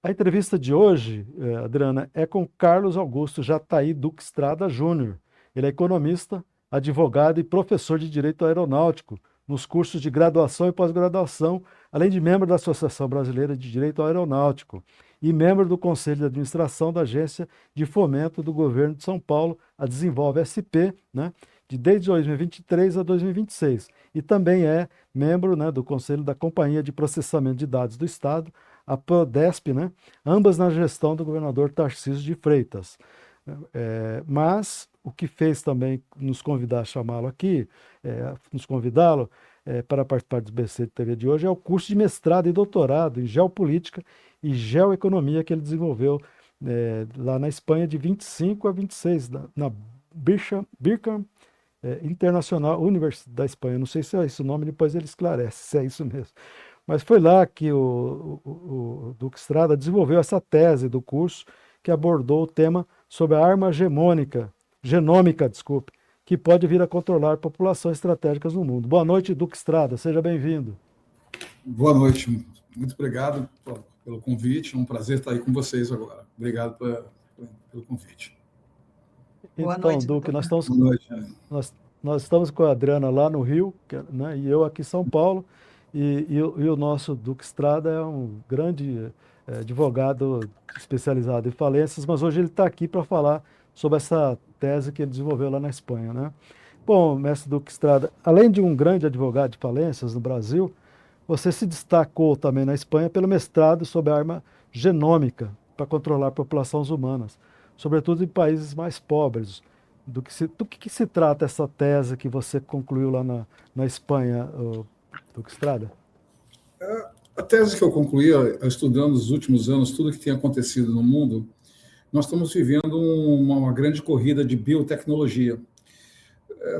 A entrevista de hoje, Adriana, é com Carlos Augusto Jataí Duque Estrada Júnior. Ele é economista, advogado e professor de Direito Aeronáutico nos cursos de graduação e pós-graduação, além de membro da Associação Brasileira de Direito Aeronáutico e membro do Conselho de Administração da Agência de Fomento do Governo de São Paulo, a Desenvolve SP, né, desde 2023 a 2026. E também é membro, né, do Conselho da Companhia de Processamento de Dados do Estado, a Prodesp, né? Ambas na gestão do governador Tarcísio de Freitas. Mas o que fez também nos convidar a chamá-lo aqui, nos convidá-lo para participar do BC de TV de hoje, é o curso de mestrado e doutorado em Geopolítica e Geoeconomia que ele desenvolveu lá na Espanha de 25 a 26, na Birkham Internacional Universidade da Espanha. Não sei se é esse o nome, depois ele esclarece se é isso mesmo. Mas foi lá que o Duque Estrada desenvolveu essa tese do curso que abordou o tema sobre a arma genômica, desculpe, que pode vir a controlar populações estratégicas no mundo. Boa noite, Duque Estrada, seja bem-vindo. Boa noite, muito obrigado pelo convite, é um prazer estar aí com vocês agora. Obrigado pelo convite. Então, noite, Duque, nós estamos com a Adriana lá no Rio, né, e eu aqui em São Paulo. E o nosso Duque Estrada é um grande advogado especializado em falências, mas hoje ele está aqui para falar sobre essa tese que ele desenvolveu lá na Espanha, né? Bom, mestre Duque Estrada, além de um grande advogado de falências no Brasil, você se destacou também na Espanha pelo mestrado sobre a arma genômica para controlar populações humanas, sobretudo em países mais pobres. Do que se trata essa tese que você concluiu lá na Espanha, Duque Estrada? A tese que eu concluí, estudando nos últimos anos tudo que tem acontecido no mundo, nós estamos vivendo uma grande corrida de biotecnologia.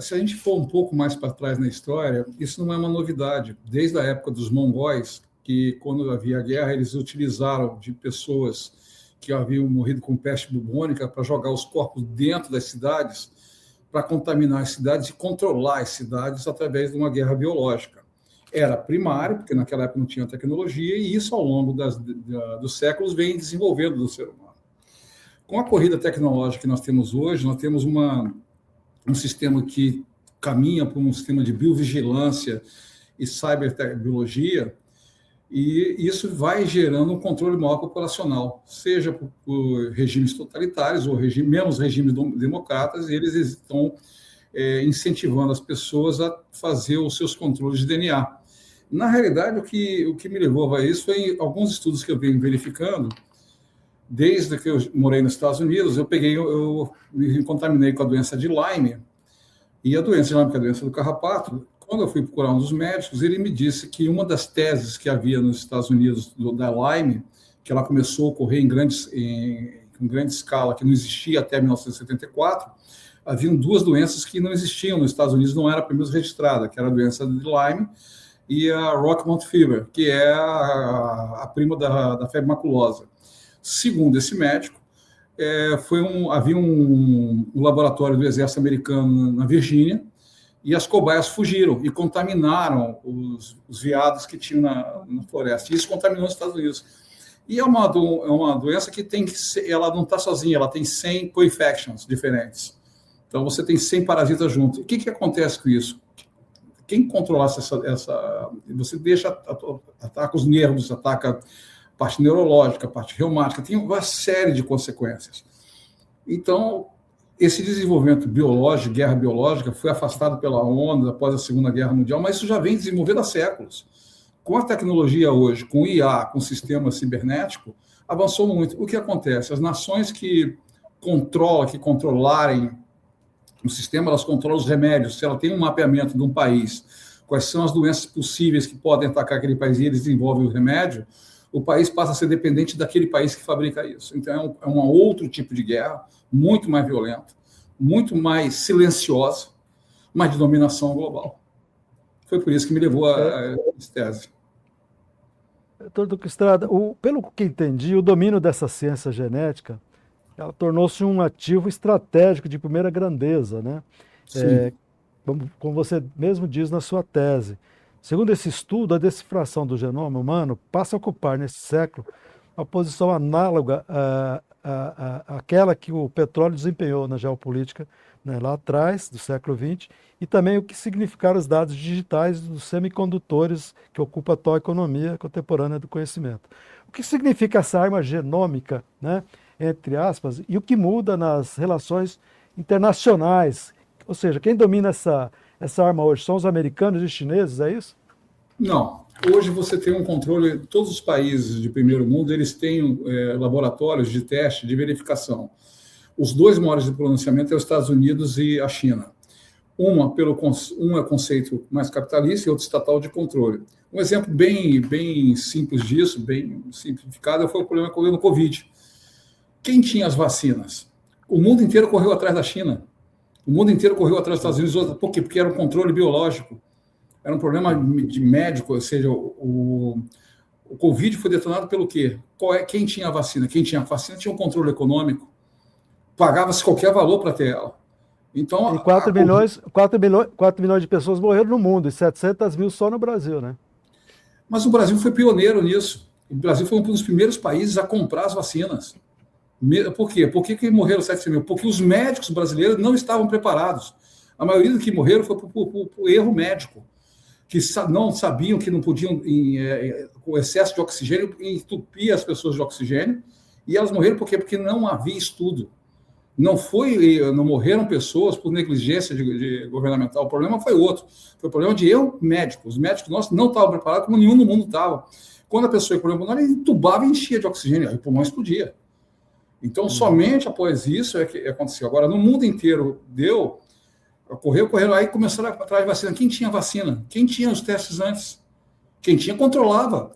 Se a gente for um pouco mais para trás na história, isso não é uma novidade. Desde a época dos mongóis, que quando havia guerra, eles utilizaram de pessoas que haviam morrido com peste bubônica para jogar os corpos dentro das cidades, para contaminar as cidades e controlar as cidades através de uma guerra biológica. Era primário, porque naquela época não tinha tecnologia, e isso ao longo dos séculos vem desenvolvendo do ser humano. Com a corrida tecnológica que nós temos hoje, nós temos um sistema que caminha para um sistema de biovigilância e cyberbiologia, e isso vai gerando um controle maior populacional, seja por regimes totalitários ou menos regimes democratas, e eles estão incentivando as pessoas a fazer os seus controles de DNA. Na realidade, o que me levou a isso foi alguns estudos que eu venho verificando. Desde que eu morei nos Estados Unidos, eu me contaminei com a doença de Lyme, e a doença de Lyme, que é a doença do carrapato. Quando eu fui procurar um dos médicos, ele me disse que uma das teses que havia nos Estados Unidos da Lyme, que ela começou a ocorrer em grande escala, que não existia até 1974, haviam duas doenças que não existiam nos Estados Unidos, não era primeiro registrada, que era a doença de Lyme e a Rocky Fever, que é a prima da febre maculosa. Segundo esse médico, havia um laboratório do exército americano na Virgínia, e as cobaias fugiram e contaminaram os veados que tinham na floresta. E isso contaminou os Estados Unidos. E é uma doença que ela não está sozinha, ela tem 100 co-infections diferentes. Então, você tem 100 parasitas juntos. O que acontece com isso? Quem controlasse você ataca os nervos, ataca a parte neurológica, a parte reumática, tem uma série de consequências. Então, esse desenvolvimento biológico, guerra biológica, foi afastado pela ONU após a Segunda Guerra Mundial, mas isso já vem desenvolvendo há séculos. Com a tecnologia hoje, com o IA, com o sistema cibernético, avançou muito. O que acontece? As nações que controlarem o sistema, elas controlam os remédios. Se ela tem um mapeamento de um país, quais são as doenças possíveis que podem atacar aquele país e eles desenvolvem o remédio, o país passa a ser dependente daquele país que fabrica isso. Então, é um outro tipo de guerra, muito mais violenta, muito mais silenciosa, mas de dominação global. Foi por isso que me levou a essa tese. Doutor Duque Estrada, pelo que entendi, o domínio dessa ciência genética ela tornou-se um ativo estratégico de primeira grandeza, né? Como você mesmo diz na sua tese. Segundo esse estudo, a decifração do genoma humano passa a ocupar, nesse século, uma posição análoga àquela que o petróleo desempenhou na geopolítica, né, lá atrás, do século XX, e também o que significaram os dados digitais dos semicondutores que ocupa a atual economia contemporânea do conhecimento. O que significa essa arma genômica, né, entre aspas, e o que muda nas relações internacionais? Ou seja, quem domina essa arma hoje são os americanos e os chineses, é isso? Não. Hoje você tem um controle, todos os países de primeiro mundo, eles têm laboratórios de teste, de verificação. Os dois maiores de pronunciamento são os Estados Unidos e a China. Um é conceito mais capitalista e outro estatal de controle. Um exemplo bem simples disso, bem simplificado, foi o problema que ocorreu no Covid. Quem tinha as vacinas? O mundo inteiro correu atrás da China. O mundo inteiro correu atrás dos Estados Unidos. Por quê? Porque era um controle biológico. Era um problema de médico, ou seja, o Covid foi detonado pelo quê? Quem tinha a vacina? Quem tinha a vacina tinha um controle econômico. Pagava-se qualquer valor para ter ela. Então, E 4 milhões de pessoas morreram no mundo e 700 mil só no Brasil, né? Mas o Brasil foi pioneiro nisso. O Brasil foi um dos primeiros países a comprar as vacinas. Por quê? Por que morreram 700 mil? Porque os médicos brasileiros não estavam preparados. A maioria dos que morreram foi por erro médico, que não sabiam que não podiam, com excesso de oxigênio, entupir as pessoas de oxigênio, e elas morreram por quê? Porque não havia estudo. Não morreram pessoas por negligência governamental. O problema foi outro. Foi o problema de erro médico. Os médicos nossos não estavam preparados, como nenhum no mundo estava. Quando a pessoa ia para o pulmão, ela entubava e enchia de oxigênio, aí o pulmão explodia. Então, somente após isso é que aconteceu. Agora, no mundo inteiro correram, aí começaram a atrás de vacina. Quem tinha vacina? Quem tinha os testes antes? Quem tinha, controlava.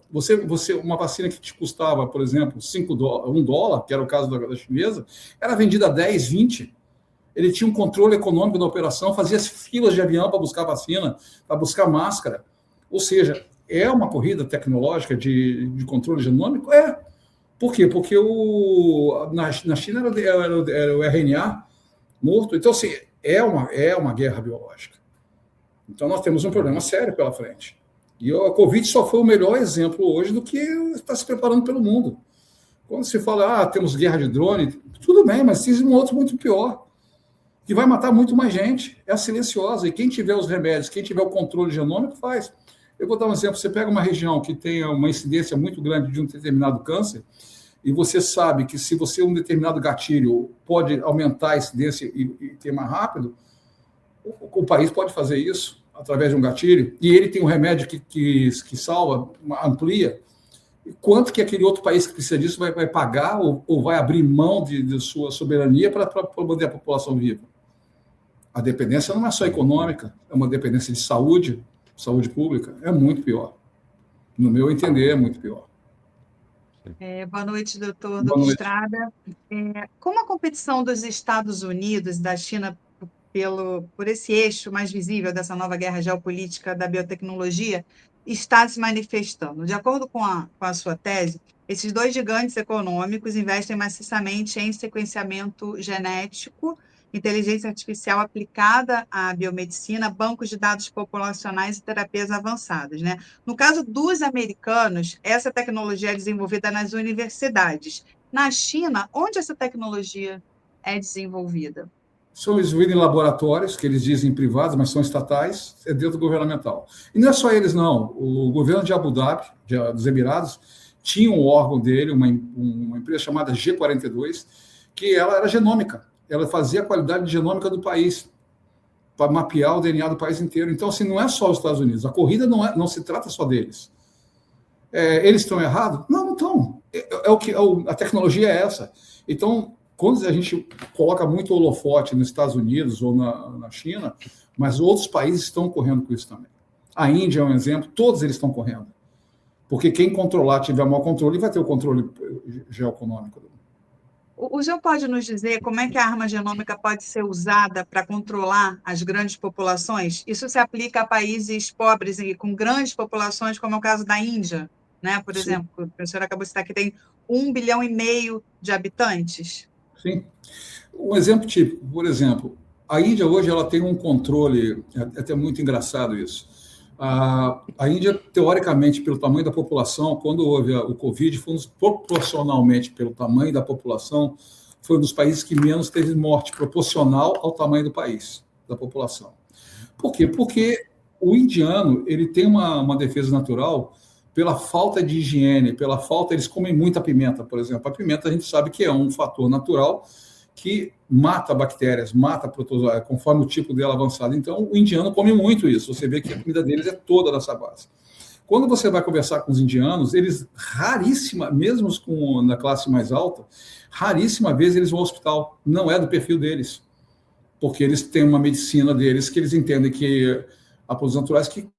Uma vacina que te custava, por exemplo, $1, que era o caso da chinesa, era vendida a 10, 20. Ele tinha um controle econômico da operação, fazia filas de avião para buscar vacina, para buscar máscara. Ou seja, é uma corrida tecnológica de controle genômico? É. Por quê? Porque na China era o RNA morto. Então, assim, é uma guerra biológica. Então, nós temos um problema sério pela frente. E a Covid só foi o melhor exemplo hoje do que está se preparando pelo mundo. Quando se fala, temos guerra de drone, tudo bem, mas existe um outro muito pior, que vai matar muito mais gente. É a silenciosa. E quem tiver os remédios, quem tiver o controle genômico, faz. Eu vou dar um exemplo. Você pega uma região que tenha uma incidência muito grande de um determinado câncer, e você sabe que se você um determinado gatilho pode aumentar a incidência e ter mais rápido, o país pode fazer isso através de um gatilho, e ele tem um remédio que salva, amplia. E quanto que aquele outro país que precisa disso vai pagar ou vai abrir mão de sua soberania para manter a população viva? A dependência não é só econômica, é uma dependência de saúde pública, é muito pior. No meu entender, é muito pior. Boa noite, doutor Boa noite. Estrada. Como a competição dos Estados Unidos e da China por esse eixo mais visível dessa nova guerra geopolítica da biotecnologia está se manifestando? De acordo com a sua tese, esses dois gigantes econômicos investem maciçamente em sequenciamento genético, inteligência artificial aplicada à biomedicina, bancos de dados populacionais e terapias avançadas, né? No caso dos americanos, essa tecnologia é desenvolvida nas universidades. Na China, onde essa tecnologia é desenvolvida? São desenvolvidos em laboratórios, que eles dizem privados, mas são estatais, é dentro governamental. E não é só eles, não. O governo de Abu Dhabi, dos Emirados, tinha um órgão dele, uma empresa chamada G42, que ela era genômica. Ela fazia a qualidade genômica do país, para mapear o DNA do país inteiro. Então, assim, não é só os Estados Unidos. A corrida não se trata só deles. Eles estão errados? Não estão. A tecnologia é essa. Então, quando a gente coloca muito holofote nos Estados Unidos ou na China, mas outros países estão correndo com isso também. A Índia é um exemplo, todos eles estão correndo. Porque quem controlar, tiver maior controle, vai ter o controle geoeconômico. O senhor pode nos dizer como é que a arma genômica pode ser usada para controlar as grandes populações? Isso se aplica a países pobres e com grandes populações, como é o caso da Índia, né? Por exemplo, o senhor acabou de citar que tem 1,5 bilhão de habitantes. Sim. Um exemplo típico, por exemplo, a Índia hoje ela tem um controle, é até muito engraçado isso. A Índia, teoricamente, pelo tamanho da população, quando houve o Covid, proporcionalmente pelo tamanho da população, foi um dos países que menos teve morte, proporcional ao tamanho do país, da população. Por quê? Porque o indiano ele tem uma defesa natural pela falta de higiene, pela falta... Eles comem muita pimenta, por exemplo. A pimenta a gente sabe que é um fator natural que mata bactérias, mata protozoários, conforme o tipo dela avançado. Então, o indiano come muito isso. Você vê que a comida deles é toda dessa base. Quando você vai conversar com os indianos, eles raríssima, mesmo na classe mais alta, raríssima vez eles vão ao hospital. Não é do perfil deles. Porque eles têm uma medicina deles que eles entendem que há produtos naturais que...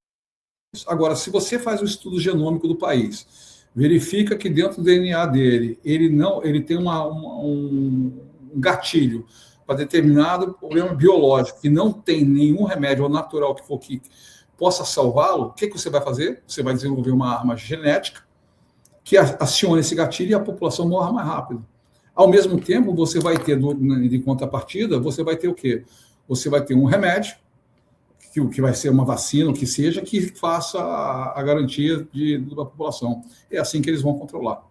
Agora, se você faz o estudo genômico do país, verifica que dentro do DNA dele, ele tem um gatilho para determinado problema biológico que não tem nenhum remédio natural que for que possa salvá-lo, o que você vai fazer? Você vai desenvolver uma arma genética que acione esse gatilho e a população morra mais rápido. Ao mesmo tempo, você vai ter, de contrapartida, você vai ter o quê? Você vai ter um remédio, que vai ser uma vacina, o que seja, que faça a garantia da população. É assim que eles vão controlar.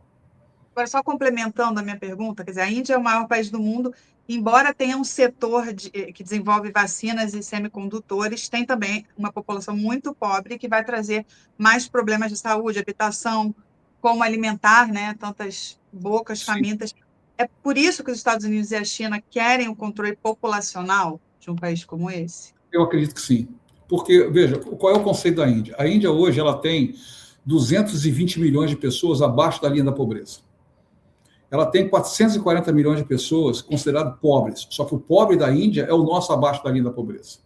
Agora, só complementando a minha pergunta, quer dizer, a Índia é o maior país do mundo, embora tenha um setor que desenvolve vacinas e semicondutores, tem também uma população muito pobre que vai trazer mais problemas de saúde, habitação, como alimentar, né, tantas bocas famintas. É por isso que os Estados Unidos e a China querem o controle populacional de um país como esse? Eu acredito que sim. Porque, veja, qual é o conceito da Índia? A Índia hoje ela tem 220 milhões de pessoas abaixo da linha da pobreza. Ela tem 440 milhões de pessoas consideradas pobres. Só que o pobre da Índia é o nosso abaixo da linha da pobreza.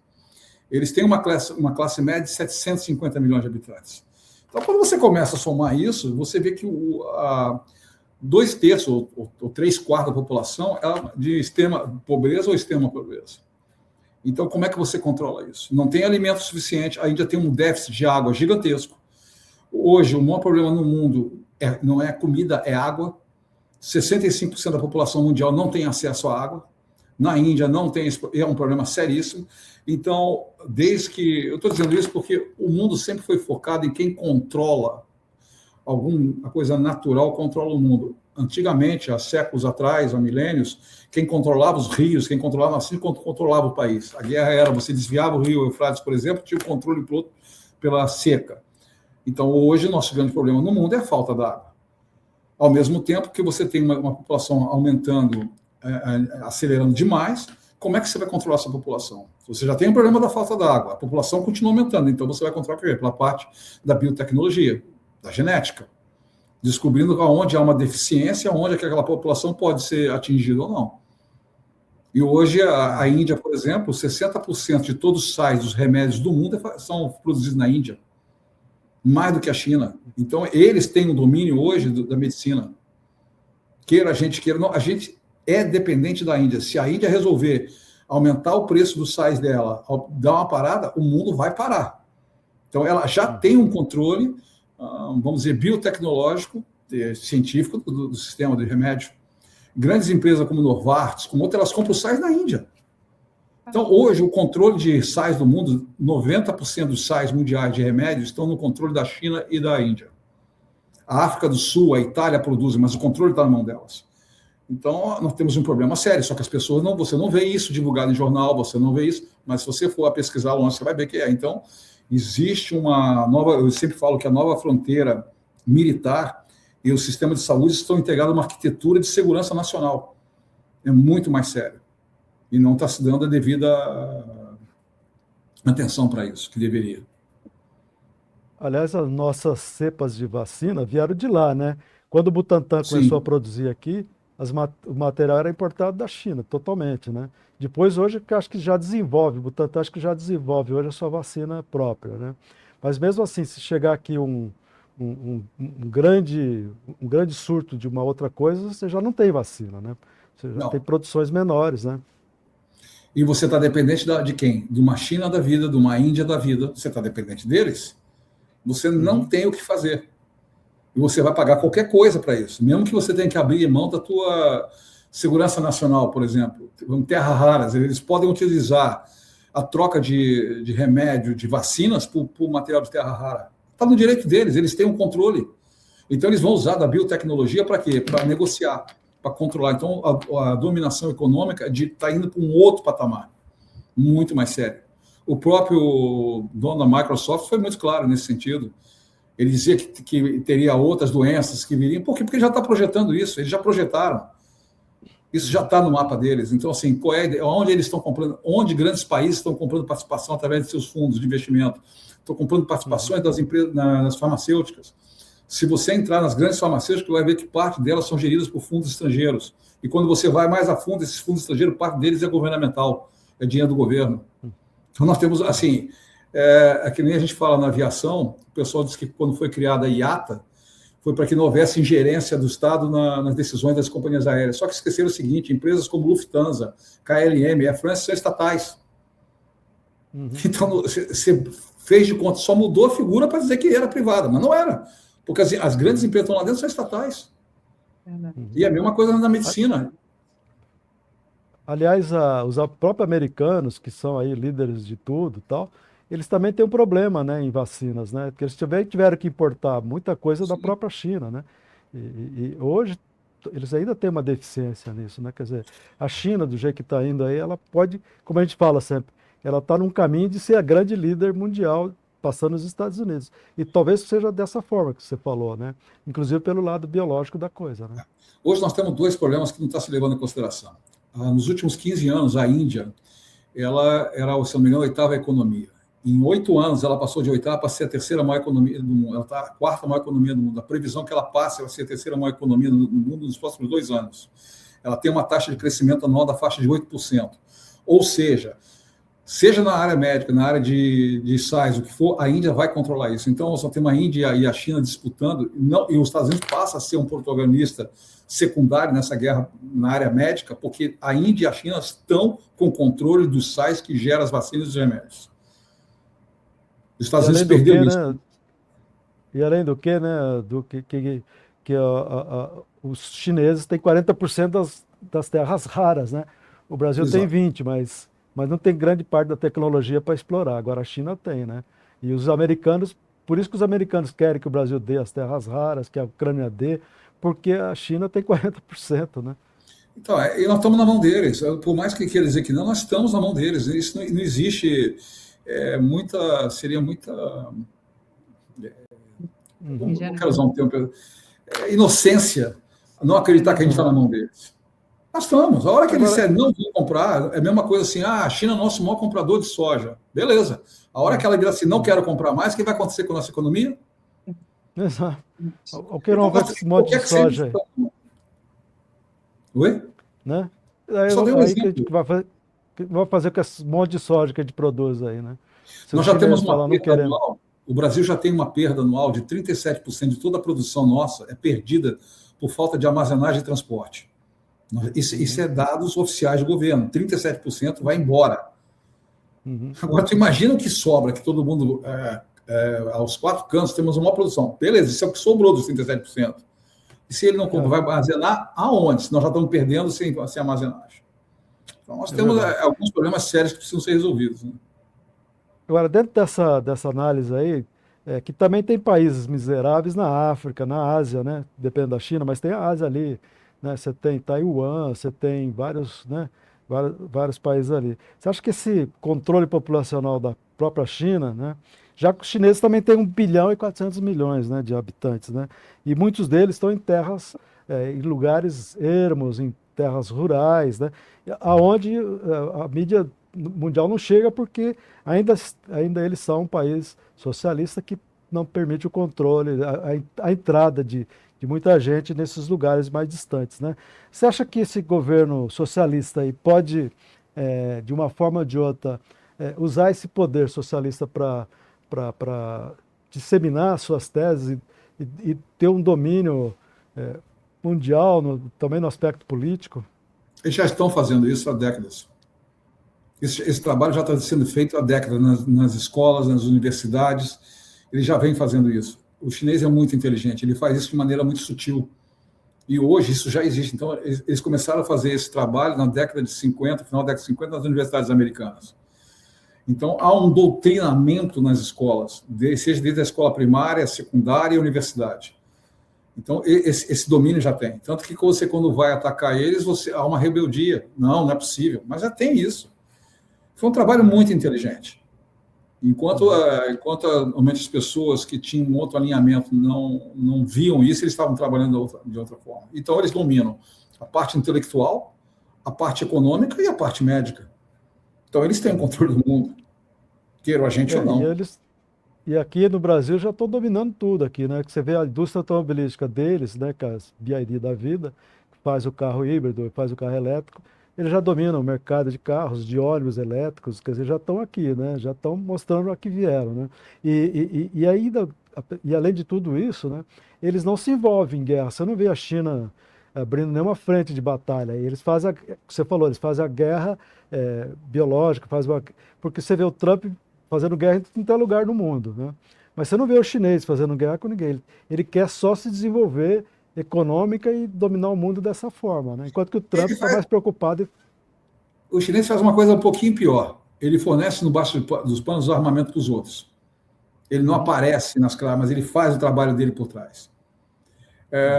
Eles têm uma classe média de 750 milhões de habitantes. Então, quando você começa a somar isso, você vê que 2/3 ou 3/4 da população é de extrema pobreza ou extrema pobreza. Então, como é que você controla isso? Não tem alimento suficiente, a Índia tem um déficit de água gigantesco. Hoje, o maior problema no mundo não é comida, é água. 65% da população mundial não tem acesso à água. Na Índia não tem, é um problema seríssimo. Então, eu estou dizendo isso porque o mundo sempre foi focado em quem controla alguma coisa natural, controla o mundo. Antigamente, há séculos atrás, há milênios, quem controlava os rios, quem controlava assim, controlava o país. A guerra era, você desviava o rio Eufrates, por exemplo, tinha o controle pela seca. Então, hoje, nosso grande problema no mundo é a falta d'água. Ao mesmo tempo que você tem uma população aumentando, acelerando demais, como é que você vai controlar essa população? Você já tem o problema da falta d'água, a população continua aumentando, então você vai controlar pela parte da biotecnologia, da genética, descobrindo onde há uma deficiência, onde aquela população pode ser atingida ou não. E hoje a Índia, por exemplo, 60% de todos os sais dos remédios do mundo são produzidos na Índia, mais do que a China. Então, eles têm o domínio hoje da medicina. Queira a gente, queira não, a gente é dependente da Índia. Se a Índia resolver aumentar o preço dos sais dela, dar uma parada, o mundo vai parar. Então, ela já tem um controle, vamos dizer, biotecnológico, científico do sistema de remédio. Grandes empresas como Novartis, como outras, elas compram sais na Índia. Então, hoje, o controle de sais do mundo, 90% dos sais mundiais de remédios estão no controle da China e da Índia. A África do Sul, a Itália produzem, mas o controle está na mão delas. Então, nós temos um problema sério, só que as pessoas você não vê isso divulgado em jornal, você não vê isso, mas se você for a pesquisar longe, você vai ver que é. Então, existe uma nova, eu sempre falo que a nova fronteira militar e o sistema de saúde estão integrados numa arquitetura de segurança nacional. É muito mais sério. E não está se dando a devida atenção para isso, que deveria. Aliás, as nossas cepas de vacina vieram de lá, né? Quando o Butantan começou a produzir aqui, o material era importado da China, totalmente, né? Depois, hoje, acho que já desenvolve, o Butantan acho que já desenvolve hoje a sua vacina própria, né? Mas mesmo assim, se chegar aqui um grande surto de uma outra coisa, você já não tem vacina, né? Você já tem produções menores, né? E você está dependente de quem? De uma China da vida, de uma Índia da vida. Você está dependente deles? Você não tem o que fazer. E você vai pagar qualquer coisa para isso. Mesmo que você tenha que abrir mão da tua segurança nacional, por exemplo. Terras raras, eles podem utilizar a troca de remédio, de vacinas, por material de terra rara. Está no direito deles, eles têm um controle. Então, eles vão usar da biotecnologia para quê? Para negociar, para controlar. Então, a dominação econômica está indo para um outro patamar, muito mais sério. O próprio dono da Microsoft foi muito claro nesse sentido. Ele dizia que teria outras doenças que viriam. Por quê? Porque ele já está projetando isso, eles já projetaram. Isso já está no mapa deles. Então, assim, onde eles estão comprando, onde grandes países estão comprando participação através de seus fundos de investimento? Estão comprando participações das empresas, nas farmacêuticas. Se você entrar nas grandes farmacêuticas, vai ver que parte delas são geridas por fundos estrangeiros. E quando você vai mais a fundo, esses fundos estrangeiros, parte deles é governamental, é dinheiro do governo. Então, nós temos, assim, que nem a gente fala na aviação, o pessoal diz que quando foi criada a IATA, foi para que não houvesse ingerência do Estado nas decisões das companhias aéreas. Só que esqueceram o seguinte, empresas como Lufthansa, KLM, Air France são estatais. Então, você fez de conta, só mudou a figura para dizer que era privada, mas não era. Porque as grandes empresas que estão lá dentro são estatais. E a mesma coisa na medicina. Aliás, os próprios americanos, que são aí líderes de tudo e tal, eles também têm um problema, né, em vacinas, né? Porque eles tiveram que importar muita coisa da própria China, né? E hoje eles ainda têm uma deficiência nisso, né? Quer dizer, a China, do jeito que está indo aí, ela pode, como a gente fala sempre, ela está num caminho de ser a grande líder mundial, passando os Estados Unidos. E talvez seja dessa forma que você falou, né? Inclusive pelo lado biológico da coisa, né? Hoje nós temos dois problemas que não está se levando em consideração. Nos últimos 15 anos, a Índia, ela era, se não me engano, a 8ª economia. Em 8 anos, ela passou de 8ª para ser a 3ª maior economia do mundo. Ela está a 4ª maior economia do mundo. A previsão que ela passe vai ser a 3ª maior economia do mundo nos próximos 2 anos. Ela tem uma taxa de crescimento anual da faixa de 8%. Ou seja na área médica, na área de sais, o que for, a Índia vai controlar isso. Então, só tem uma Índia e a China disputando, e os Estados Unidos passa a ser um protagonista secundário nessa guerra na área médica, porque a Índia e a China estão com controle dos sais que geram as vacinas e os remédios. Os Estados Unidos perderam isso. Né, e além do que, né, os chineses têm 40% das terras raras, né? O Brasil tem 20%, mas não tem grande parte da tecnologia para explorar. Agora a China tem, né? E os americanos, por isso que os americanos querem que o Brasil dê as terras raras, que a Ucrânia dê, porque a China tem 40%, né? Então, e nós estamos na mão deles. Por mais que queira dizer que não, nós estamos na mão deles. Isso não existe seria muita... Não quero usar um termo... inocência não acreditar que a gente está na mão deles. Nós estamos. A hora que eles disserem não vão comprar, é a mesma coisa assim, a China é o nosso maior comprador de soja. Beleza. A hora que ela dizer assim, não quero comprar mais, o que vai acontecer com a nossa economia? Exato. O que não vai esse monte de soja aí? Oi? Né? Aí Só dei um que a exemplo. gente vai fazer com esse monte de soja que a gente produz aí, né? Nós já temos uma perda anual. O Brasil já tem uma perda anual de 37% de toda a produção nossa é perdida por falta de armazenagem e transporte. Isso é dados oficiais do governo. 37% vai embora. Agora, tu imagina o que sobra, que todo mundo, aos 4 cantos, temos uma produção. Beleza, isso é o que sobrou dos 37%. E se ele não compra, vai armazenar aonde? Se nós já estamos perdendo sem armazenagem. Então, nós temos alguns problemas sérios que precisam ser resolvidos. Né? Agora, dentro dessa análise aí, que também tem países miseráveis na África, na Ásia, né? Depende da China, mas tem a Ásia ali. Né? Você tem Taiwan, você tem vários, né? vários países ali. Você acha que esse controle populacional da própria China, né? Já que os chineses também têm 1 bilhão e 400 milhões, né, de habitantes, né? E muitos deles estão em terras, em lugares ermos, em terras rurais, né? Aonde a mídia mundial não chega porque ainda eles são um país socialista que não permite o controle, a entrada de muita gente nesses lugares mais distantes, né? Você acha que esse governo socialista aí pode, de uma forma ou de outra, usar esse poder socialista para disseminar suas teses e ter um domínio mundial, também no aspecto político? Eles já estão fazendo isso há décadas. Esse trabalho já está sendo feito há décadas nas escolas, nas universidades. Eles já vêm fazendo isso. O chinês é muito inteligente, ele faz isso de maneira muito sutil. E hoje isso já existe. Então, eles começaram a fazer esse trabalho na década de 50, final da década de 50, nas universidades americanas. Então, há um doutrinamento nas escolas, seja desde a escola primária, secundária e universidade. Então, esse domínio já tem. Tanto que você, quando vai atacar eles, há uma rebeldia. Não é possível. Mas já tem isso. Foi um trabalho muito inteligente. Enquanto normalmente as pessoas que tinham outro alinhamento não viam isso, eles estavam trabalhando de outra forma. Então, eles dominam a parte intelectual, a parte econômica e a parte médica. Então, eles têm o controle do mundo, queira a gente ou não. E aqui no Brasil já estão dominando tudo aqui, né? Que você vê a indústria automobilística deles, né? Que é as BYD da vida, que faz o carro híbrido, faz o carro elétrico, eles já dominam o mercado de carros, de ônibus elétricos, quer dizer, já estão aqui, né? Já estão mostrando a que vieram, né? E ainda, e além de tudo isso, né? Eles não se envolvem em guerra. Você não vê a China abrindo nenhuma frente de batalha. Eles fazem, você falou, eles fazem a guerra biológica, porque você vê o Trump fazendo guerra em todo lugar no mundo, né? Mas você não vê o chinês fazendo guerra com ninguém. Ele quer só se desenvolver econômica e dominar o mundo dessa forma, né? Enquanto que o Trump está mais preocupado. O chinês faz uma coisa um pouquinho pior. Ele fornece no baixo dos panos o armamento para os outros. Ele não aparece nas claras, mas ele faz o trabalho dele por trás.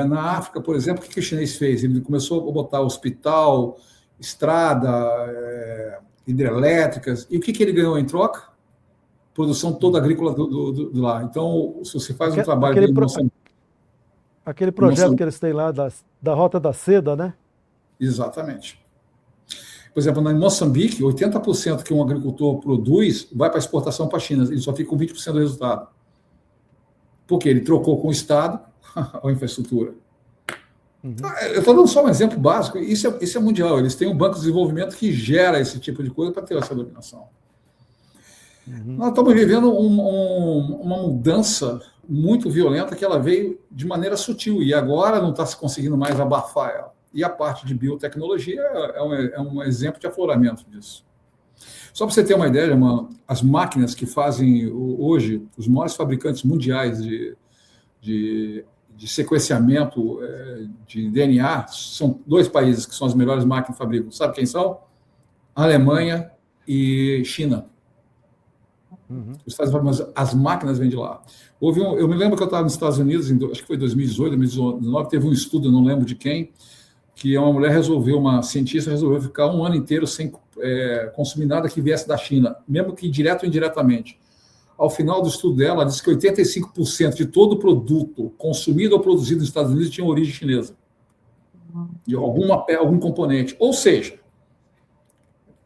Na África, por exemplo, o que o chinês fez? Ele começou a botar hospital, estrada, hidrelétricas. E o que ele ganhou em troca? Produção toda agrícola do lá. Então, se você faz um trabalho... Aquele projeto que eles têm lá da Rota da Seda, né? Exatamente. Por exemplo, em Moçambique, 80% que um agricultor produz vai para exportação para a China. Ele só fica com 20% do resultado. Porque ele trocou com o Estado a infraestrutura. Uhum. Eu estou dando só um exemplo básico. Isso é mundial. Eles têm um banco de desenvolvimento que gera esse tipo de coisa para ter essa dominação. Uhum. Nós estamos vivendo uma mudança muito violenta que ela veio de maneira sutil e agora não está se conseguindo mais abafar ela. E a parte de biotecnologia é um exemplo de afloramento disso. Só para você ter uma ideia, as máquinas que fazem hoje os maiores fabricantes mundiais de sequenciamento de DNA são 2 países que são as melhores máquinas que fabricam. Sabe quem são? Alemanha e China. Uhum. As máquinas vêm de lá. Eu me lembro que eu estava nos Estados Unidos, acho que foi 2018, 2019, teve um estudo, não lembro de quem, que uma cientista resolveu ficar um ano inteiro sem consumir nada que viesse da China, mesmo que direto ou indiretamente. Ao final do estudo dela, ela disse que 85% de todo produto consumido ou produzido nos Estados Unidos tinha origem chinesa. De algum componente. Ou seja,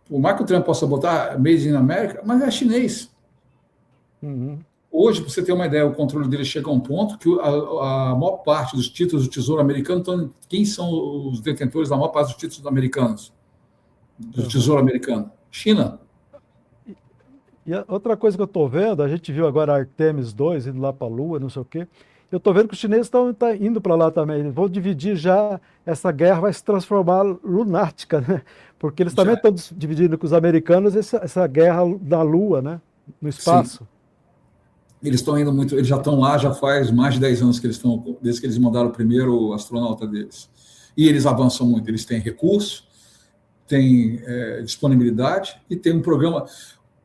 por mais que o Trump possa botar Made in America, mas é chinês. Uhum. Hoje, para você ter uma ideia, o controle dele chega a um ponto que a maior parte dos títulos do Tesouro americano, então, quem são os detentores da maior parte dos títulos americanos? Do Tesouro americano? China. E outra coisa que eu estou vendo, a gente viu agora a Artemis 2 indo lá para a Lua, não sei o quê. Eu estou vendo que os chineses estão indo para lá também. Eles vão dividir já, essa guerra vai se transformar lunática, né? Porque eles também estão dividindo com os americanos essa guerra da Lua, né? No espaço. Sim. Eles estão indo muito, eles já estão lá, já faz mais de 10 anos que eles estão, desde que eles mandaram o primeiro astronauta deles. E eles avançam muito, eles têm recurso, têm disponibilidade e tem um programa.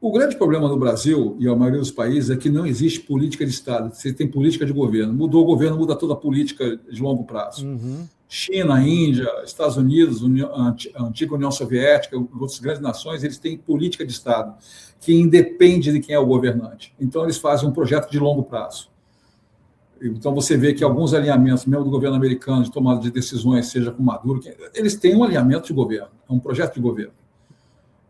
O grande problema no Brasil e a maioria dos países é que não existe política de Estado, você tem política de governo. Mudou o governo, muda toda a política de longo prazo. Uhum. China, Índia, Estados Unidos, a antiga União Soviética, outras grandes nações, eles têm política de Estado, que independe de quem é o governante. Então, eles fazem um projeto de longo prazo. Então, você vê que alguns alinhamentos, mesmo do governo americano, de tomada de decisões, seja com Maduro, eles têm um alinhamento de governo, é um projeto de governo.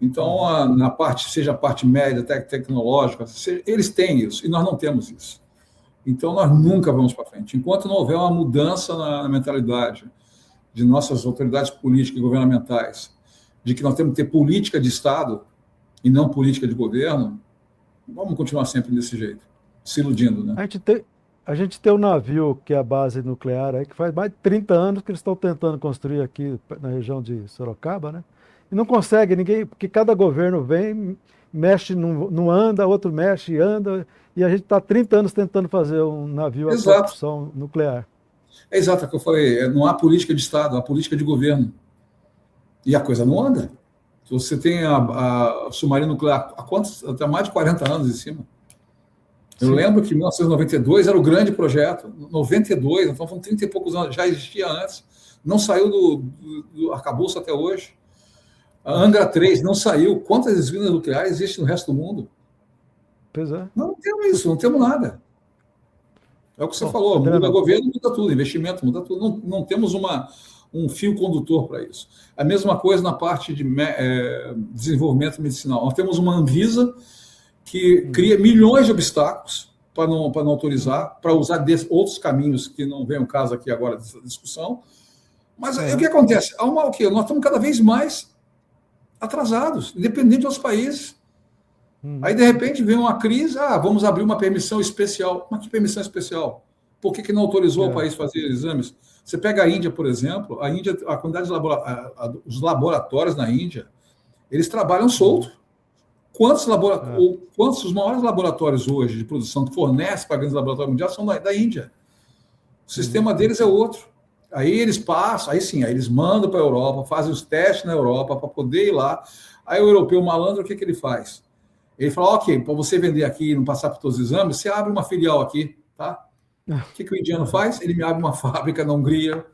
Então, na parte, seja a parte média, tecnológica, eles têm isso, e nós não temos isso. Então, nós nunca vamos para frente. Enquanto não houver uma mudança na mentalidade de nossas autoridades políticas e governamentais, de que nós temos que ter política de Estado e não política de governo, vamos continuar sempre desse jeito, se iludindo, né? A gente tem um navio que é a base nuclear aí, que faz mais de 30 anos que eles estão tentando construir aqui na região de Sorocaba, né? E não consegue ninguém, porque cada governo vem, mexe, não anda, outro mexe e anda, e a gente está há 30 anos tentando fazer um navio a propulsão nuclear. É exato o que eu falei, não há política de Estado, há política de governo. E a coisa não anda. Você tem a submarino nuclear há quantos? Até mais de 40 anos em cima. Eu Sim. lembro que em 1992 era o grande projeto. 92, então foram 30 e poucos anos, já existia antes. Não saiu do arcabouço até hoje. A Angra 3 não saiu. Quantas usinas nucleares existem no resto do mundo? Pois é. Não temos isso, não temos nada. É o que você Bom, falou, Adriano, muda governo, muda tudo, investimento, muda tudo. Não temos um fio condutor para isso. A mesma coisa na parte de desenvolvimento medicinal. Nós temos uma Anvisa que cria milhões de obstáculos para não autorizar, para usar outros caminhos que não vem o caso aqui agora dessa discussão. Mas o que acontece? O quê? Nós estamos cada vez mais atrasados, independente dos países. Aí, de repente, vem uma crise, vamos abrir uma permissão especial. Mas que permissão especial? Por que não autorizou o país fazer exames? Você pega a Índia, por exemplo, a quantidade de os laboratórios na Índia, eles trabalham solto. Quantos os maiores laboratórios hoje de produção que fornecem para grandes laboratórios mundiais são da Índia? O sistema deles é outro. Aí eles passam, aí eles mandam para a Europa, fazem os testes na Europa para poder ir lá. Aí o europeu malandro, o que ele faz? Ele fala, ok, para você vender aqui e não passar por todos os exames, você abre uma filial aqui, tá? O que o indiano faz? Ele me abre uma fábrica na Hungria,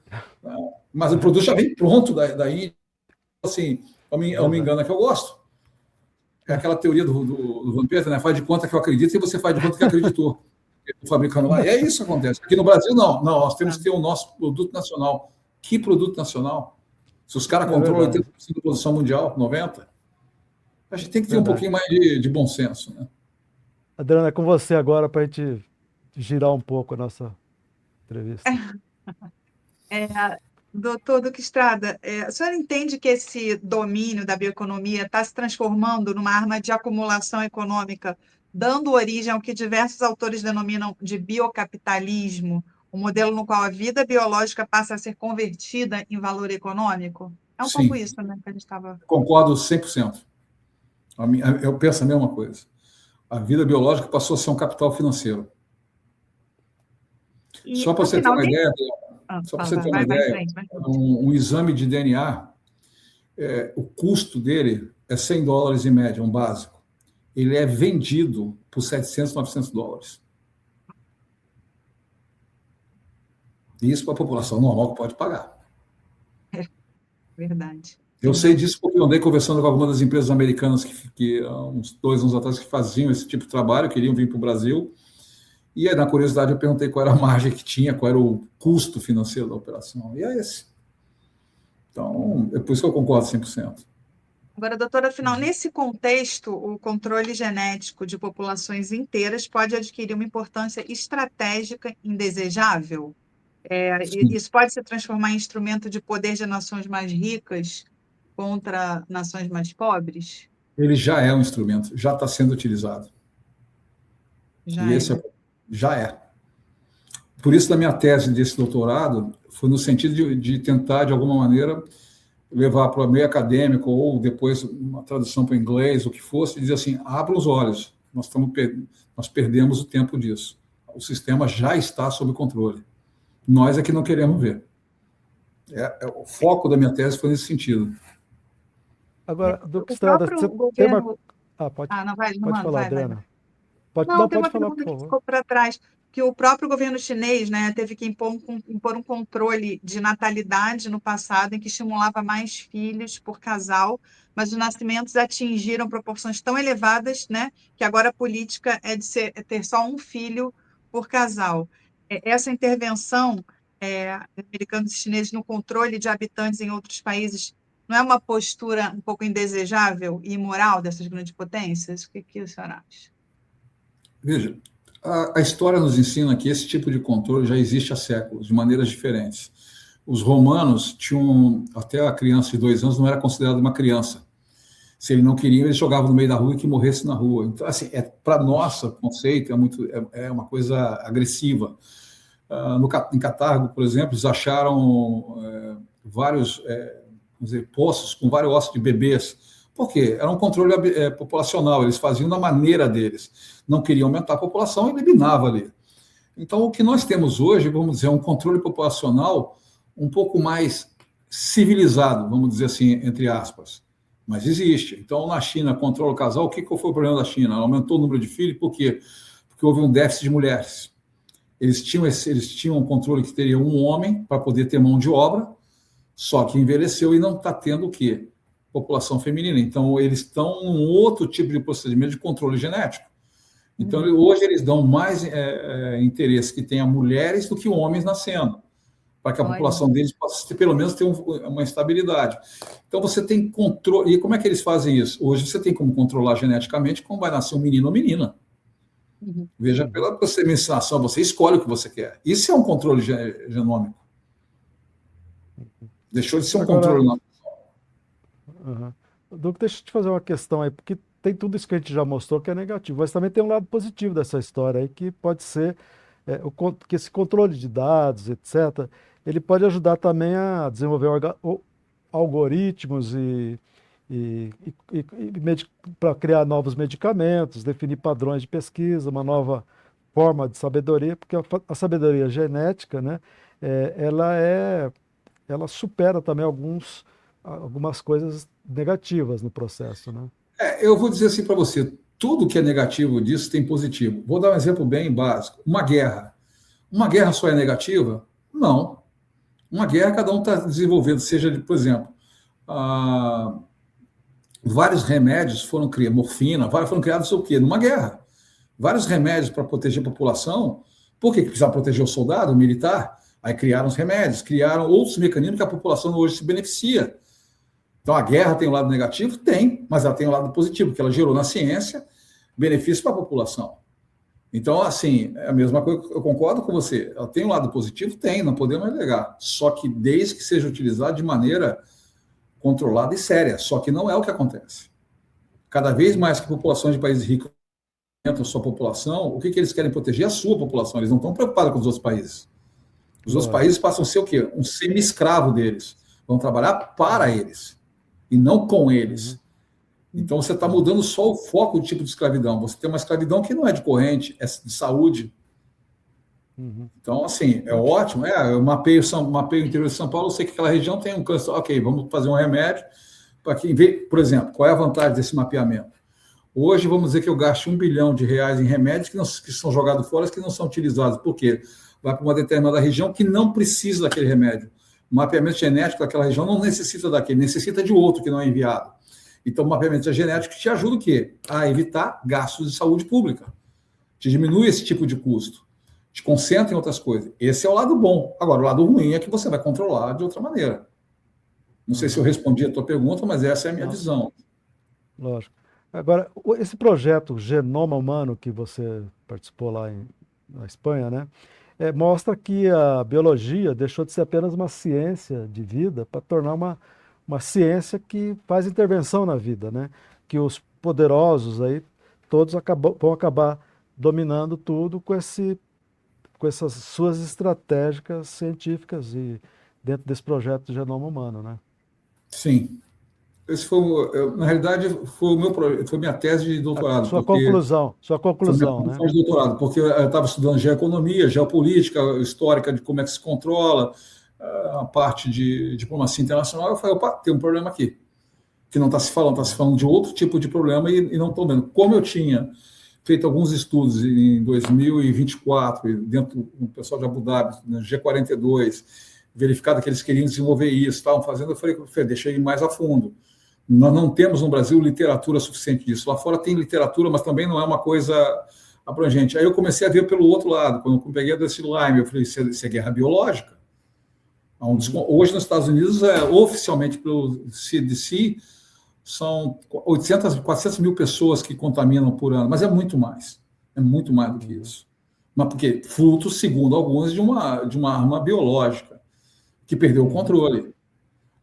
mas o produto já vem pronto da Índia. Assim, eu me engano, é que eu gosto. É aquela teoria do Vampeta, né? Faz de conta que eu acredito e você faz de conta que acreditou. Estou fabricando lá. É isso que acontece. Aqui no Brasil, não. Nós temos que ter o nosso produto nacional. Que produto nacional? Se os caras controlam 80% da produção mundial, 90%, a gente tem que ter um pouquinho mais de bom senso, né? Adriana, é com você agora para a gente girar um pouco a nossa entrevista. Doutor Duque Estrada, a senhora entende que esse domínio da bioeconomia está se transformando numa arma de acumulação econômica, dando origem ao que diversos autores denominam de biocapitalismo, um modelo no qual a vida biológica passa a ser convertida em valor econômico? É um pouco isso, né, que a gente estava... Concordo 100%. Eu penso a mesma coisa. A vida biológica passou a ser um capital financeiro. Só para você ter uma ideia, um exame de DNA, o custo dele é $100 em média, um básico. Ele é vendido por $700, $900. Isso para a população normal que pode pagar. Verdade. Eu sei disso porque eu andei conversando com algumas das empresas americanas que uns 2 anos atrás que faziam esse tipo de trabalho, queriam vir para o Brasil. E aí, na curiosidade, eu perguntei qual era a margem que tinha, qual era o custo financeiro da operação. E é esse. Então, é por isso que eu concordo 100%. Agora, doutora, afinal, nesse contexto, o controle genético de populações inteiras pode adquirir uma importância estratégica indesejável? Isso pode se transformar em instrumento de poder de nações mais ricas contra nações mais pobres? Ele já é um instrumento, já está sendo utilizado. Já é. Por isso, na minha tese desse doutorado, foi no sentido de tentar, de alguma maneira, levar para o meio acadêmico ou depois uma tradução para o inglês, o que fosse, e dizer assim, abra os olhos, nós perdemos o tempo disso. O sistema já está sob controle. Nós é que não queremos ver. O foco da minha tese foi nesse sentido. Agora, Duque Estrada, você tem uma... Pode falar, Adriana. Tem uma pergunta que ficou para trás, que o próprio governo chinês, né, teve que impor um controle de natalidade no passado, em que estimulava mais filhos por casal, mas os nascimentos atingiram proporções tão elevadas, né, que agora a política é de ter só um filho por casal. Essa intervenção americanos e chineses no controle de habitantes em outros países não é uma postura um pouco indesejável e imoral dessas grandes potências? O que a senhora acha? Veja, a história nos ensina que esse tipo de controle já existe há séculos, de maneiras diferentes. Os romanos tinham, até a criança de 2 anos não era considerada uma criança. Se ele não queria, eles jogavam no meio da rua e que morresse na rua. Então, assim, para nosso conceito, é uma coisa agressiva. Em Catargo, por exemplo, eles acharam vários poços com vários ossos de bebês. Por quê? Era um controle populacional, eles faziam da maneira deles. Não queriam aumentar a população e eliminava ali. Então, o que nós temos hoje, vamos dizer, é um controle populacional um pouco mais civilizado, vamos dizer assim, entre aspas. mas existe. Então, na China, controla o casal. O que foi o problema da China? Ela aumentou o número de filhos, por quê? Porque houve um déficit de mulheres. Eles tinham um controle que teria um homem para poder ter mão de obra, só que envelheceu e não está tendo o quê? População feminina. Então, eles estão em um outro tipo de procedimento de controle genético. Então, hoje eles dão mais interesse que tenha mulheres do que homens nascendo, para que a população deles possa pelo menos ter uma estabilidade. Então, você tem controle. E como é que eles fazem isso? Hoje você tem como controlar geneticamente como vai nascer um menino ou menina. Veja, pela menstruação, você escolhe o que você quer. Isso é um controle genômico. Deixou de ser um controle não. Duque, deixa eu te fazer uma questão aí, porque tem tudo isso que a gente já mostrou que é negativo, mas também tem um lado positivo dessa história aí, que pode ser que esse controle de dados, etc., ele pode ajudar também a desenvolver algoritmos para criar novos medicamentos, definir padrões de pesquisa, uma nova forma de sabedoria, porque a sabedoria genética, né, ela supera também algumas coisas negativas no processo, né? Eu vou dizer assim para você, tudo que é negativo disso tem positivo. Vou dar um exemplo bem básico. Uma guerra. Uma guerra só é negativa? Não. Uma guerra cada um está desenvolvendo, seja, por exemplo, vários remédios foram criados, morfina, foram criados o quê? Numa guerra. Vários remédios para proteger a população. Por que precisava proteger o soldado, o militar? Aí criaram os remédios, criaram outros mecanismos que a população hoje se beneficia. Então, a guerra tem um lado negativo? Tem, mas ela tem um lado positivo, porque ela gerou na ciência benefício para a população. Então, assim, é a mesma coisa, eu concordo com você. Ela tem um lado positivo? Tem, não podemos negar. Só que desde que seja utilizado de maneira controlada e séria. Só que não é o que acontece. Cada vez mais que populações de países ricos aumentam a sua população, o que eles querem proteger? A sua população. Eles não estão preocupados com os outros países. Os outros países passam a ser o quê? Um semi-escravo deles. Vão trabalhar para eles e não com eles. Então, você está mudando só o foco do tipo de escravidão. Você tem uma escravidão que não é de corrente, é de saúde. Então, assim, é ótimo. Eu mapeio o interior de São Paulo, eu sei que aquela região tem um câncer. Ok, vamos fazer um remédio para quem vê. Por exemplo, qual é a vantagem desse mapeamento? Hoje, vamos dizer que eu gasto R$1 bilhão em remédios que são jogados fora, que não são utilizados. Por quê? Vai para uma determinada região que não precisa daquele remédio. O mapeamento genético daquela região não necessita daquele, necessita de outro que não é enviado. Então, o mapeamento genético te ajuda o quê? A evitar gastos de saúde pública. Te diminui esse tipo de custo. Te concentra em outras coisas. Esse é o lado bom. Agora, o lado ruim é que você vai controlar de outra maneira. Não sei se eu respondi a tua pergunta, mas essa é a minha visão. Lógico. Agora, esse projeto Genoma Humano que você participou lá na Espanha, né? Mostra que a biologia deixou de ser apenas uma ciência de vida para tornar uma ciência que faz intervenção na vida, né? Que os poderosos aí, todos vão acabar dominando tudo com essas suas estratégicas científicas e dentro desse projeto do Genoma Humano, né? Sim. Esse na realidade, foi minha tese de doutorado. Sua conclusão, né? De doutorado, porque eu estava estudando geoeconomia, geopolítica, histórica de como é que se controla, a parte de diplomacia internacional. Eu falei, opa, tem um problema aqui, que não está se falando de outro tipo de problema e não estou vendo. Como eu tinha feito alguns estudos em 2024, dentro do pessoal de Abu Dhabi, no G42, verificado que eles queriam desenvolver isso, estavam fazendo, eu falei, deixa eu ir mais a fundo. Nós não temos no Brasil literatura suficiente disso. Lá fora tem literatura, mas também não é uma coisa abrangente. Aí eu comecei a ver pelo outro lado. Quando eu peguei desse Lyme, eu falei, isso é guerra biológica. Hoje, nos Estados Unidos, oficialmente pelo CDC, são 400 mil pessoas que contaminam por ano, mas é muito mais. É muito mais do que isso. Mas porque fruto, segundo alguns, de uma arma biológica que perdeu o controle.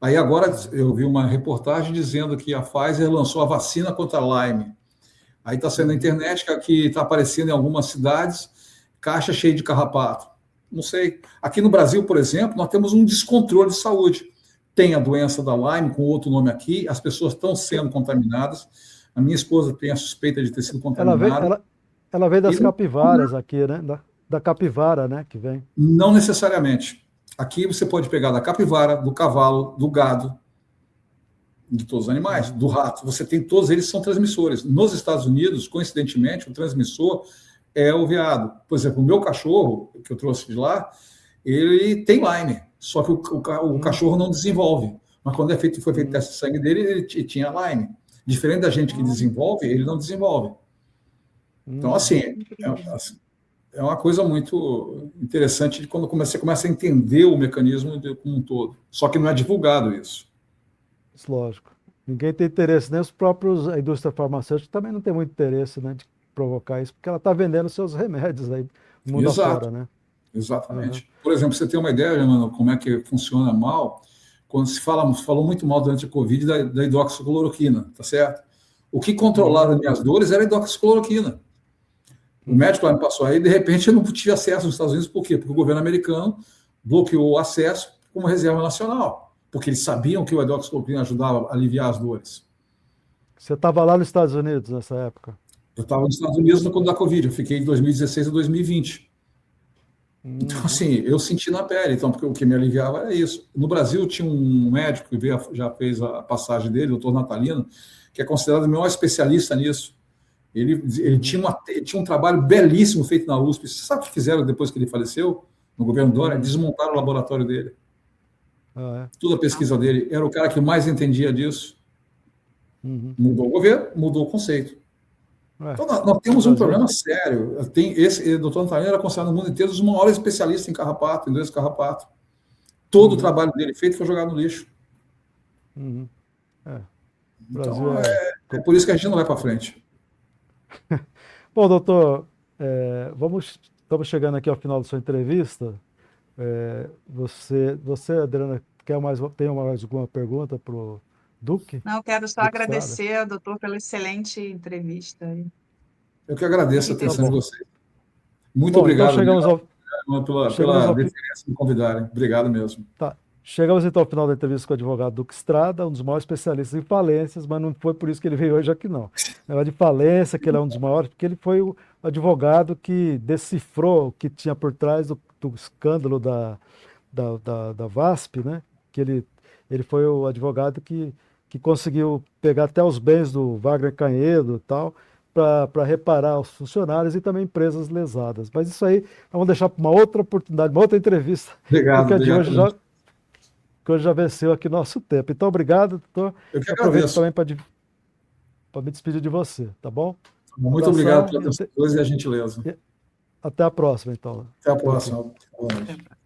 Aí agora eu vi uma reportagem dizendo que a Pfizer lançou a vacina contra a Lyme. Aí está saindo na internet que está aparecendo em algumas cidades caixa cheia de carrapato. Não sei. Aqui no Brasil, por exemplo, nós temos um descontrole de saúde. Tem a doença da Lyme, com outro nome aqui, as pessoas estão sendo contaminadas. A minha esposa tem a suspeita de ter sido contaminada. Ela veio das capivaras aqui, né? Da capivara, né? Que vem. Não necessariamente. Aqui você pode pegar da capivara, do cavalo, do gado, de todos os animais. Do rato, você tem todos eles são transmissores. Nos Estados Unidos, coincidentemente, o transmissor é o veado. Por exemplo, o meu cachorro, que eu trouxe de lá, ele tem Lyme, só que o cachorro não desenvolve. Mas quando foi feito teste de sangue dele, ele tinha Lyme. Diferente da gente que desenvolve, ele não desenvolve. Então, assim, é uma coisa muito interessante de quando você começa a entender o mecanismo como um todo. Só que não é divulgado isso. Lógico. Ninguém tem interesse, nem os próprios, a indústria farmacêutica também não tem muito interesse, né, de provocar isso, porque ela está vendendo seus remédios aí, mundo afora, né? Exatamente. Por exemplo, você tem uma ideia, mano, como é que funciona mal, quando se falou muito mal durante a Covid da hidroxicloroquina, tá certo? O que controlava as minhas dores era a hidroxicloroquina. O médico lá me passou aí, de repente eu não tive acesso nos Estados Unidos, por quê? Porque o governo americano bloqueou o acesso como reserva nacional, porque eles sabiam que o hidroxicloroquina ajudava a aliviar as dores. Você estava lá nos Estados Unidos nessa época? Eu estava nos Estados Unidos quando da Covid, eu fiquei de 2016 a 2020. Então, assim, eu senti na pele, então, porque o que me aliviava era isso. No Brasil, tinha um médico que já fez a passagem dele, o doutor Natalino, que é considerado o maior especialista nisso. Ele tinha um trabalho belíssimo feito na USP. Você sabe o que fizeram depois que ele faleceu, no governo Dória? Desmontaram o laboratório dele. Toda a pesquisa dele. Era o cara que mais entendia disso. Mudou o governo, mudou o conceito. Então, nós temos um problema sério. Esse doutor Natalino era considerado no mundo inteiro um dos maiores especialistas em carrapato, em doença de carrapato. Todo o trabalho dele feito foi jogado no lixo. Então, é por isso que a gente não vai para frente. Bom, doutor, estamos chegando aqui ao final da sua entrevista. Você, Adriana, tem mais alguma pergunta para o Duque? Não, quero só agradecer, doutor, pela excelente entrevista. Eu que agradeço a atenção de vocês. Muito obrigado pela deferência de me convidarem. Obrigado mesmo. Tá. Chegamos então ao final da entrevista com o advogado Duque Estrada, um dos maiores especialistas em falências, mas não foi por isso que ele veio hoje aqui, não. Negócio de falência, que ele é um dos maiores, porque ele foi o advogado que decifrou o que tinha por trás do escândalo da VASP, né? Que ele foi o advogado que conseguiu pegar até os bens do Wagner Canhedo e tal, para reparar os funcionários e também empresas lesadas. Mas isso aí, vamos deixar para uma outra oportunidade, uma outra entrevista. Obrigado. Porque a de hoje já venceu aqui nosso tempo. Então, obrigado, doutor. Eu que aproveito agradeço. também para me despedir de você, tá bom? Muito obrigado pelas coisas e a gentileza. Até a próxima, então. Até a próxima. Boa noite.